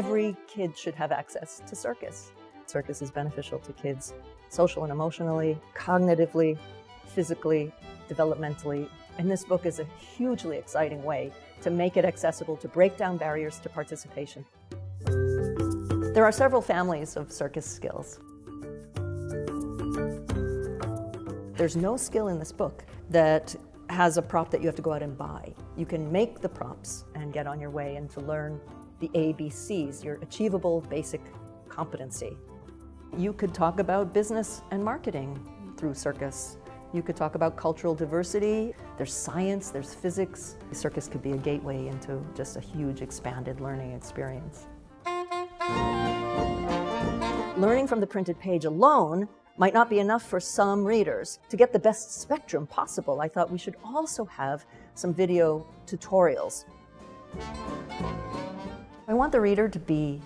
Every kid should have access to circus. Circus is beneficial to kids social and emotionally, cognitively, physically, developmentally. And this book is a hugely exciting way to make it accessible, to break down barriers to participation. There are several families of circus skills. There's no skill in this book that has a prop that you have to go out and buy. You can make the props and get on your way and to learn the ABCs, your achievable basic competency. You could talk about business and marketing through circus. You could talk about cultural diversity. There's science, there's physics. Circus could be a gateway into just a huge expanded learning experience. Learning from the printed page alone might not be enough for some readers. To get the best spectrum possible, I thought we should also have some video tutorials. I want the reader to be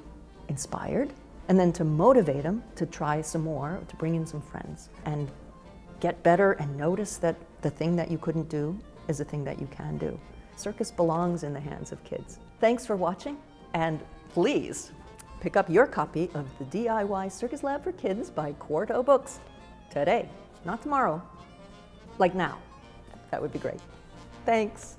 inspired and then to motivate them to try some more, to bring in some friends and get better and notice that the thing that you couldn't do is the thing that you can do. Circus belongs in the hands of kids. Thanks for watching, and please pick up your copy of the DIY Circus Lab for Kids by Quarto Books today, not tomorrow, like now. That would be great. Thanks.